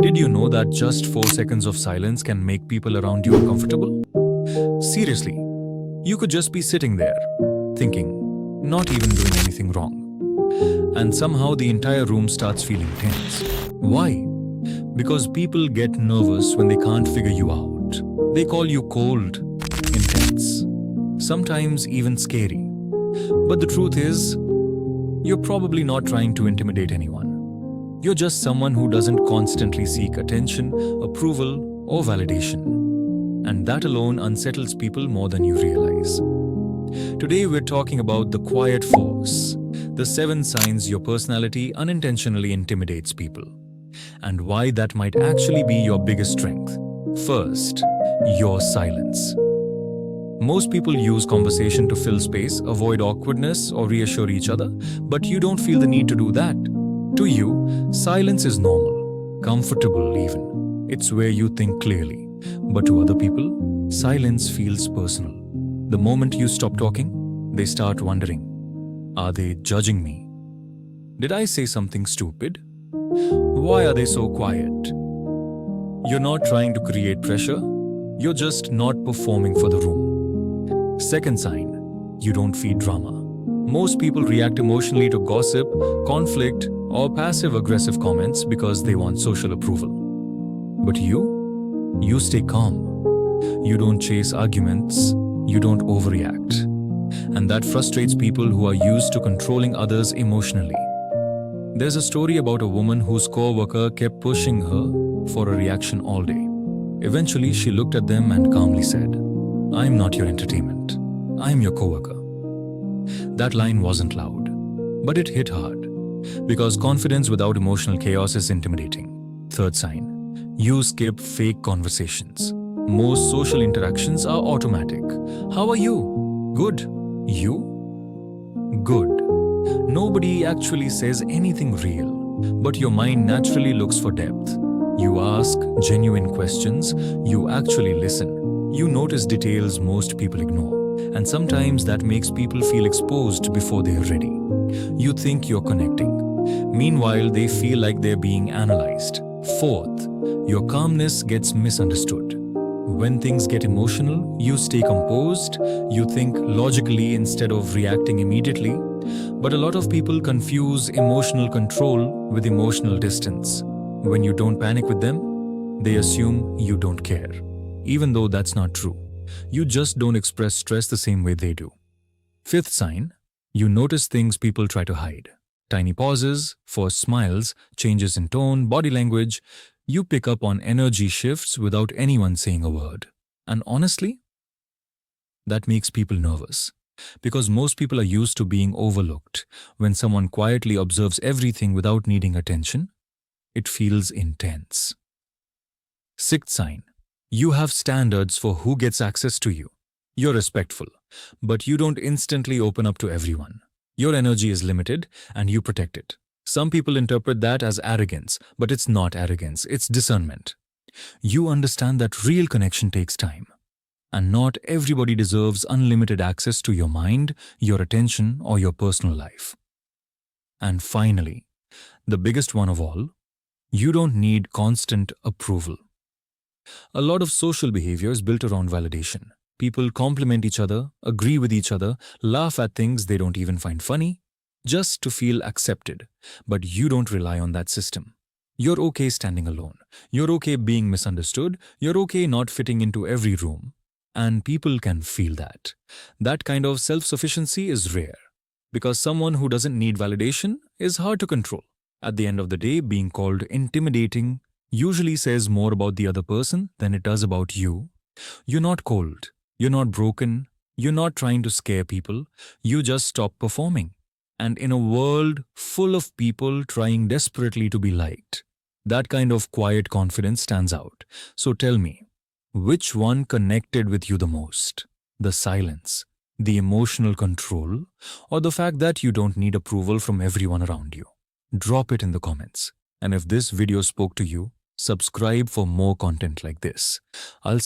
Did you know that just 4 seconds of silence can make people around you uncomfortable? Seriously, you could just be sitting there, thinking, not even doing anything wrong, and somehow the entire room starts feeling tense. Why? Because people get nervous when they can't figure you out. They call you cold, intense, sometimes even scary. But the truth is, you're probably not trying to intimidate anyone. You're just someone who doesn't constantly seek attention, approval, or validation. And that alone unsettles people more than you realize. Today we're talking about the quiet force, the 7 signs your personality unintentionally intimidates people, and why that might actually be your biggest strength. First, your silence. Most people use conversation to fill space, avoid awkwardness, or reassure each other, but you don't feel the need to do that. To you, silence is normal, comfortable even. It's where you think clearly. But to other people, silence feels personal. The moment you stop talking, they start wondering, are they judging me? Did I say something stupid? Why are they so quiet? You're not trying to create pressure, you're just not performing for the room. Second sign, you don't feed drama. Most people react emotionally to gossip, conflict, or passive-aggressive comments because they want social approval. But you stay calm. You don't chase arguments, you don't overreact. And that frustrates people who are used to controlling others emotionally. There's a story about a woman whose co-worker kept pushing her for a reaction all day. Eventually, she looked at them and calmly said, "I'm not your entertainment. I'm your co-worker." That line wasn't loud, but it hit hard. Because confidence without emotional chaos is intimidating. Third sign, you skip fake conversations. Most social interactions are automatic. How are you? Good. You? Good. Nobody actually says anything real, but your mind naturally looks for depth. You ask genuine questions, you actually listen. You notice details most people ignore, and sometimes that makes people feel exposed before they're ready. You think you're connecting. Meanwhile, they feel like they're being analyzed. Fourth, your calmness gets misunderstood. When things get emotional, you stay composed, you think logically instead of reacting immediately. But a lot of people confuse emotional control with emotional distance. When you don't panic with them, they assume you don't care. Even though that's not true. You just don't express stress the same way they do. Fifth sign, you notice things people try to hide. Tiny pauses, forced smiles, changes in tone, body language. You pick up on energy shifts without anyone saying a word. And honestly, that makes people nervous. Because most people are used to being overlooked. When someone quietly observes everything without needing attention, it feels intense. Sixth sign, you have standards for who gets access to you. You're respectful, but you don't instantly open up to everyone. Your energy is limited, and you protect it. Some people interpret that as arrogance, but it's not arrogance, it's discernment. You understand that real connection takes time, and not everybody deserves unlimited access to your mind, your attention, or your personal life. And finally, the biggest one of all, you don't need constant approval. A lot of social behavior is built around validation. People compliment each other, agree with each other, laugh at things they don't even find funny, just to feel accepted. But you don't rely on that system. You're okay standing alone. You're okay being misunderstood. You're okay not fitting into every room. And people can feel that. That kind of self-sufficiency is rare. Because someone who doesn't need validation is hard to control. At the end of the day, being called intimidating usually says more about the other person than it does about you. You're not cold. You're not broken. You're not trying to scare people. You just stop performing. And in a world full of people trying desperately to be liked, that kind of quiet confidence stands out. So tell me, which one connected with you the most? The silence, the emotional control, or the fact that you don't need approval from everyone around you? Drop it in the comments. And if this video spoke to you, subscribe for more content like this. I'll